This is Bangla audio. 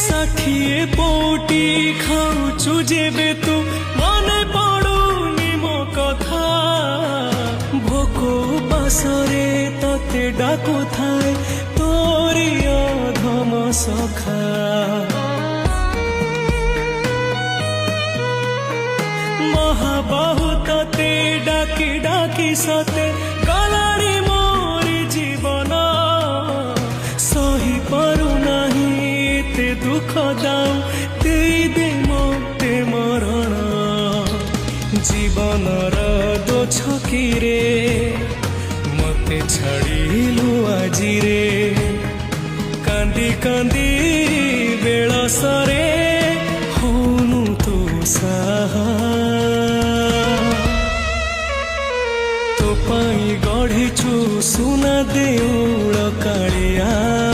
ষাঠিয়ে পৌটি খাউচু যেবে তু মনে পড়ুনি মো কথা ভোক পাশরে ততে ডাকুথায় তোরি অধম সখা মহাবাহু ততে ডাকি ডাকি সতে গলারি মোরি জীবন সহি পারু নাহি তে দুঃখ দাও দেইদে মতে মরণ জীবনর দো ছকিরে মতে ছাড়িলু আজিরে কান্দি কান্দি বেଳସରେ ହଉନୁ ତୁ ସାହା ତୋ ପାଇଁ ଗଢ଼ିଛୁ ସୁନା ଦେଉଳ କାଳିଆ